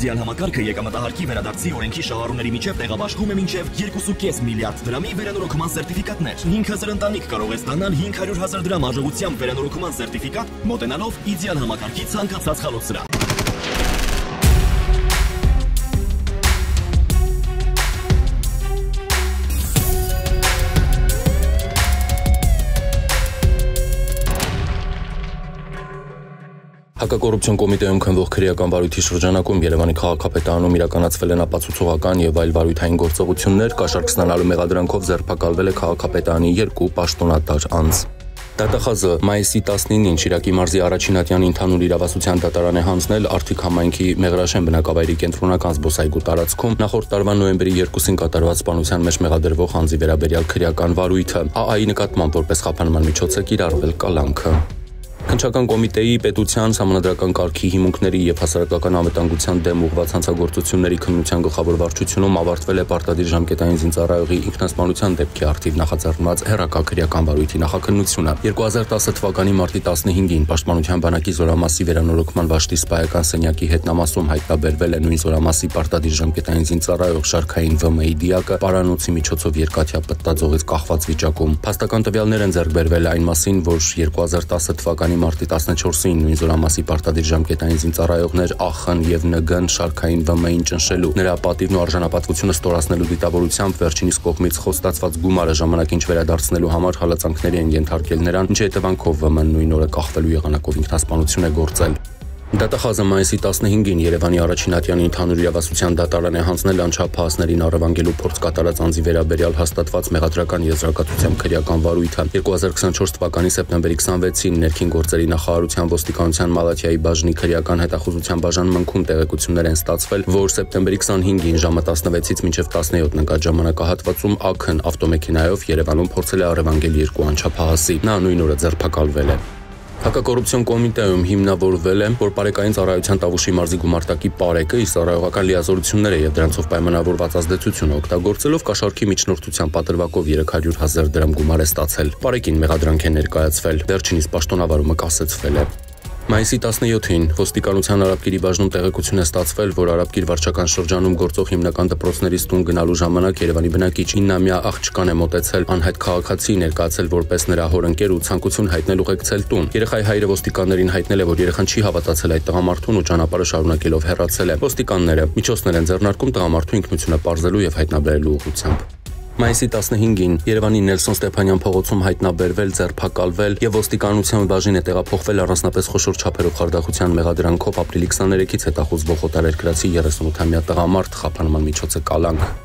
Իդեալ համակարգը եկամտահարկի վերադարձի օրենքի շահառուների միջև տեղաբաշխում է մինչև 2.5 միլիարդ դրամի վերանորոգման սերտիֆիկատներ։ 5000 ընտանիք կարող է ստանալ 500,000 դրամ արժողությամբ վերանորոգման սերտիֆիկատ, մոտենալով Իդեալ համակարգի ցանկացած խալոցրա։ Հակակոռուպցիոն կոմիտեում քննվող քրեական վարույթի շրջանակում Երևանի քաղաքապետարանում իրականացվել են ապացուցողական եւ այլ վարույթային գործողություններ, կաշառք ստանալու մեղադրանքով ձերբակալվել է քաղաքապետարանի 2 պաշտոնատար անձ։ Դատախազը մայիսի 19-ին Շիրակի մարզի Առաջինատյանի ընդհանուր իրավասության դատարան է հանձնել Արթիկ համայնքի Մեղրաշեն բնակավայրի կենտրոնական զբոսայգու տարածքում նախորդ տարվա նոյեմբերի 2-ին կատարված սպանության մեջ մեղադրվող անձի վերաբերյալ քրեական վարույթը։ ԱԱ-ի նկատմամբ որպես խափանման միջոց է կիրառվել կալանքը։ Քննչական կոմիտեի պետության համանդրական կարգի հիմունքների եւ հասարակական անվտանգության դեմ ուղղված հանցագործությունների քննության գլխավոր վարչությունում ավարտվել է պարտադիր ժամկետային զինծառայողի ինքնասպանության դեպքի առթիվ նախաձեռնված հերակա-քրեական վարույթի նախաքննությունը 2010 թվականի մարտի 15-ին Պաշտպանության բանակի Զորամասի վերանորոգման վաշտի սպայական սենյակի հետնամասում հայտնաբերվել է նույն Զորամասի պարտադիր ժամկետային զինծառայող շարքային ՎՄ-ի դիակը պարանոցի միջոցով երկաթյա պտտաձողից կախված վիճակում։ Փաստական տվյալներ են ձեռք բերվել այն մասին, որ 2010 թվականի մարտի 14-ին նույն Զորամասի պարտադիր ժամկետային զինծառայողներ ԱԽ-ն եւ ՆԳ-ն շարքային ՎՄ-ին ճնշելու, նրա պատիվն ու արժանապատվությունը ստորացնելու դիտավորությամբ վերջինիս կողմից խոստացված գումարը ժամանակին չվերադարձնելու համար հալածանքների են ենթարկել նրան, ինչի հետևանքով ՎՄ-ն նույն օրը կախվելու եղանակով ինքնասպանություն է գործել։ Դատախազը մայիսի 15-ին Երևանի Առաջինատյանի ընդհանուր իրավասության դատարան է հանձնել անչափահասներին առևանգելու փորձ կատարած անձի վերաբերյալ հաստատված մեղադրական եզրակացությամբ քրեական վարույթը 2024 թվականի սեպտեմբերի 26-ին ներքին գործերի նախարարության ոստիկանության Մալաթիայի բաժնի քրեական հետախուզության բաժանմունքում տեղեկություններ են ստացվել, որ սեպտեմբերի 25-ին ժամը 16-ից մինչև 17 ընկած ժամանակահատվածում ԱՔ-ն ավտոմեքենայով Երևանում փորձել է առևանգել 2 անչափահասի։ Նա նույն օրը ձերբակալվել է։ Հակակոռուպցիոն կոմիտեում հիմնավորվել է, որ Պարեկային ծառայության Տավուշի մարզի գումարտակի Պարեկը իր ծառայողական լիազորությունները եւ դրանցով պայմանավորված ազդեցությունը օգտագործելով կաշառքի միջնորդությամբ պատրվակով 300,000 դրամ գումար է ստացել։ Պարեկին մեղադրանք է ներկայացվել, վերջինիս պաշտոնավարումը կասեցվել է։ Մայիսի 17-ին ոստիկանության Արաբկիրի բաժնում տեղեկություն է ստացվել, որ Արաբկիր վարչական շրջանում գործող հիմնական դպրոցներից տուն գնալու ժամանակ Երևանի բնակիչ 9-ամյա աղջկան է մոտեցել անհայտ քաղաքացի, ներկայացել որպես նրա հորընկեր ու ցանկություն հայտնել ուղեկցել տուն։ Երեխայի հայրը ոստիկաններին հայտնել է, որ երեխան չի հավատացել այդ տղամարդուն ու ճանապարհը շարունակելով հեռացել է։ Ոստիկանները միջոցներ են ձեռնարկում տղամարդու ինքնությունը պարզելու եւ հայտնաբերելու ուղղությամբ։ Մայիսի 15-ին Երևանի Նելսոն Ստեփանյան փողոցում հայտնաբերվել, ձերբակալվել եւ ոստիկանության բաժին է տեղափոխվել առանձնապես խոշոր չափերով խարդախության մեղադրանքով ապրիլի 23-ից հետախուզվող օտարերկրացի 38-ամյա տղամարդ խափանման միջոցը կալանք։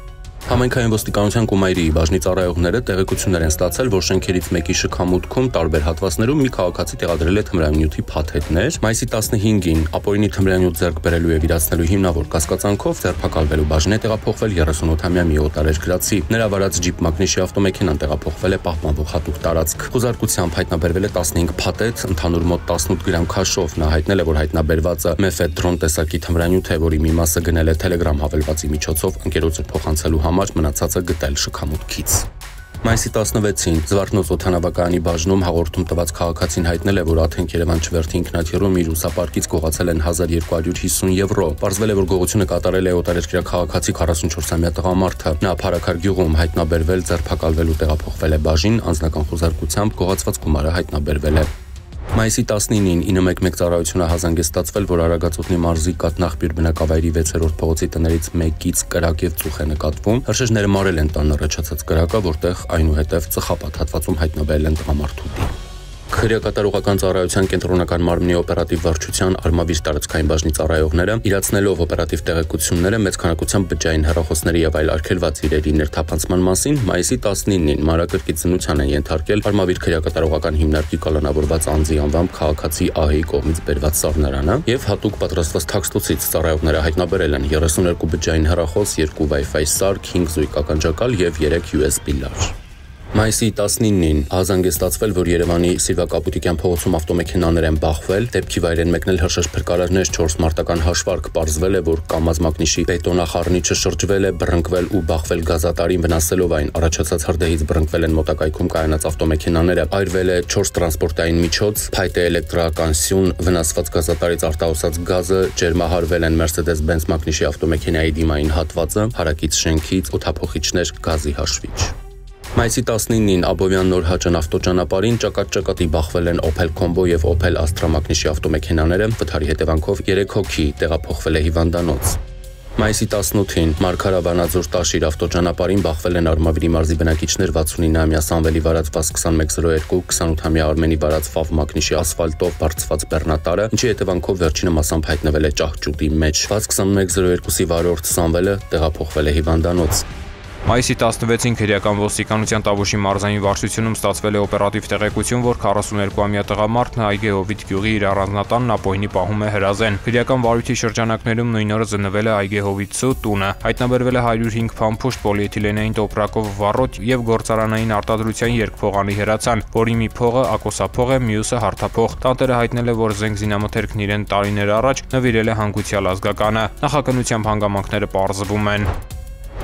Համայնքային ոստիկանության Կումայրիի բաժնի ծառայողները տեղեկություններ են ստացել, որ շենքերից մեկի շքամուտքում տարբեր հատվածներում մի քաղաքացի տեղադրել է թմրանյութի փաթեթներ։ Մայիսի 15-ին ապօրինի թմրանյութ ձեռք բերելու եւ իրացնելու հիմնավոր կասկածանքով ձերբակալվելու բաժին է տեղափոխվել 38-ամյա մի օտարերկրացի։ Նրա վարած ջիպ մագնիշի ավտոմեքենան տեղափոխվել է պահպանվող հատուկ տարածք։ Խոզարկությամբ հայտնաբերվել է 15 փաթեթ, ընդհանուր մոտ 18 գրամ քաշով։ Նա հայտնել է, որ հայտնաբերվածը մեֆեդրոն տեսակի թմրանյութ է, որի մի մասը գնել է Telegram հավելվածի միջոցով ընկերոջը փոխանցելու համար, մնացածը գտել շքամուտքից։ Մայիսի 16-ին Զվարթնոց օդանավակայանի բաժնում հաղորդում տված քաղաքացին հայտնել է, որ Աթենք-Երևան չվերթի ինքնաթիռում իր ուսապարկից գողացել են 1250 եվրո։ Պարզվել է, որ գողությունը կատարել է օտարերկրյա քաղաքացի 44-ամյա տղամարդը։ Նա Փարաքար գյուղում հայտնաբերվել, ձերբակալվել ու տեղափոխվել է բաժին, անձնական խոզարկությամբ գողացված գումարը հայտնաբերվել է։ Մայիսի 19-ին 911 ծառայությունը հազանգստացվել, որ Արագածոտնի մարզի Կատնախբիր բնակավայրի 6-րդ փողոցի տներից մեկից կրակ եւ ծուխ է նկատվում։ Հրշեջները մարել են տան առաջացած կրակը, որտեղ այնուհետև ծխապատ հատվածում հայտնաբերել են տղամարդու դի։ Քրեակատարողական ծառայության կենտրոնական մարմնի օպերատիվ վարչության Արմավիր տարածքային բաժնի ծառայողները իրացնելով օպերատիվ տեղեկությունները մեծ քանակությամբ բջջային հեռախոսների եւ այլ արգելված իրերի ներթափանցման մասին մայիսի 19-ին մանրակրկիտ զննության են ենթարկել Արմավիր քրեակատարողական հիմնարկի կալանավորված անձի անվամբ քաղաքացի ԱՀ-ի կողմից բերված սառնարանը եւ հատուկ պատրաստված թաքստոցից ծառայողները հայտնաբերել են 32 բջջային հեռախոս, 2 Wi-Fi սարք, 5 զույգ ականջակալ եւ 3 USB լար։ Մայիսի 19-ին հազանգեստացվել, որ Երևանի Սիլվա Կապուտիկյան փողոցում ավտոմեքենաներ են բախվել, դեպքի վայր են մեկնել հրշեջ փրկարարներ, 4 մարտական հաշվարկ, պարզվել է, որ կամազ մագնիշի բետոնախառնիչը շրջվել է, բռնկվել ու բախվել գազատարին, վնասելով այն։ Առաջացած հրդեհից բռնկվել են մոտակայքում կայանած ավտոմեքենաները, այրվել է 4 տրանսպորտային միջոց, փայտե էլեկտրական սյուն, վնասված գազատարից արտահոսած գազը, ջերմահարվել են Mercedes-Benz մագնիշի ավտոմեքենայի դիմային հատվածը, հարակից շենքից օդափոխիչներ, գազի հաշվիչ։ Մայիսի 19-ին Աբովյան Նոր Հաճան ավտոճանապարհին ճակատ-ճակատի բախվել են Opel Combo եւ Opel Astra մագնիշի ավտոմեքենաները, վթարի հետևանքով 3 հոգի տեղափոխվել է հիվանդանոց։ Մայիսի 18-ին Մարգարավանաձոր Տաշիր ավտոճանապարհին բախվել են Արմավիրի մարզի բնակիչներ 69-ամյա Սամվելի վարած 2102, 28-ամյա Արմենի վարած Ֆավ մագնիշի ասֆալտով բարձված բեռնատարը, ինչի հետևանքով վերջինը մասամբ հայտնվել է ճահճուտի մեջ։ 2102-ի վարորդ Սամվելը տեղափոխվել է հիվանդանոց։ Մայիսի 16-ին քրեական ոստիկանության Տավուշի մարզային վարչությունում ստացվել է օպերատիվ տեղեկություն, որ 42-ամյա տղամարդն Այգեհովիտ գյուղի իր առանձնատանն ապօրինի պահում է հրազեն։ Քրեական վարույթի շրջանակներում նույն օրը զննվել է Այգեհովիցու տունը, հայտնաբերվել է 105 փամփուշտ պոլիէթիլենային տոպրակով վառոդ եւ գործարանային արտադրության երկփողանի հրացան, որի մի փողը ակոսափող է, մյուսը հարթափող։ Տանտերը հայտնել է, որ զենք զինամթերքն իրեն տարիներ առաջ նվիրել է հանգուցյալ ազգականը։ Նախաքննությամբ հանգամանքները պարզվում են։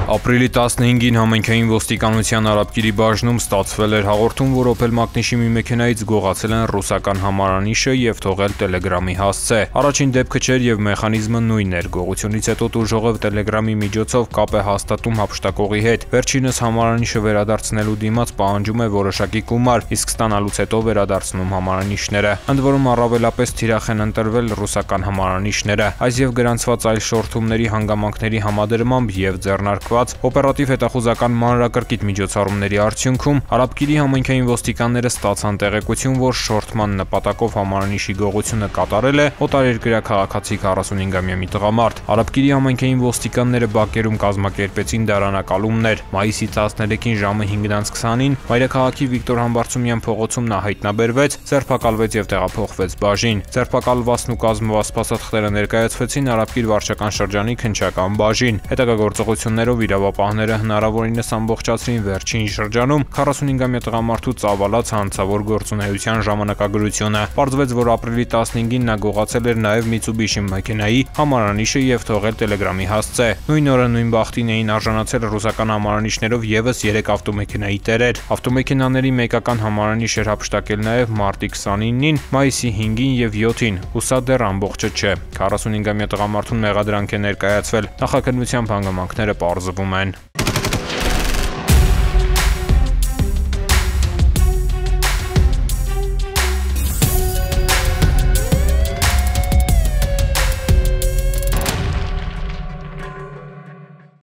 Ապրիլի 15-ին համայնքային ոստիկանության Արաբկիրի բաժնում ստացվել էր հաղորդում, որ Opel մագնիշի մի մեքենայից գողացել են ռուսական համարանիշը եւ թողել Telegram-ի հասցե։ Առաջին դեպքը չէր եւ մեխանիզմը նույնն էր։ Գողությունից հետո տուժողը Telegram-ի միջոցով կապ է հաստատում հափշտակողի հետ։ Վերջինս համարանիշը վերադարձնելու դիմաց պահանջում է որոշակի գումար, իսկ ստանալուց հետո վերադարձնում համարանիշները։ Ընդ որում առավելապես թիրախ են ընտրվել ռուսական համարանիշները։ Այս եւ գրանցված այլ շորթումների հանգամանքների համադրմամբ եւ ձեռնարկված օպերատիվ հետախուզական մանրակրկիտ միջոցառումների արդյունքում Արաբկիրի համայնքային ոստիկանները ստացան տեղեկություն, որ շորթման նպատակով համարանիշի գողությունը կատարել է օտարերկրյա քաղաքացի 45-ամյա մի տղամարդ։ Արաբկիրի համայնքային ոստիկանները բակերում կազմակերպեցին դարանակալումներ։ Մայիսի 13-ին ժամը 5:20-ին Մայրաքաղաքի Վիկտոր Համբարձումյան փողոցում նա հայտնաբերվեց, ձերբակալվեց եւ տեղափոխվեց բաժին։ Ձերբակալվածն ու կազմված փաստաթղթերը ներկայացվեցին Արաբկիր վարչական շրջանի քննչական բաժին։ Հետագա գործողություններով իրավապահները հնարավորինս ամբողջացրին վերջին շրջանում 45-ամյա տղամարդու ծավալած հանցավոր գործունեության ժամանակագրությունը։ Պարզվեց, որ ապրիլի 15-ին նա գողացել էր նաև Mitsubishi մեքենայի համարանիշը եւ թողել Telegram-ի հասցե։ Նույն օրը նույն բախտին էին արժանացել ռուսական համարանիշներով եւս 3 ավտոմեքենայի տերեր։ Ավտոմեքենաների մեկական համարանիշ էր հափշտակել նաև մարտի 29-ին, մայիսի 5-ին եւ 7-ին։ Հուսա դեռ ամբողջը չէ։ 45-ամյա տղամարդուն մեղադրանք է ներկայացվել։ Նախաքննությամբ հանգամանքները պարզվում են։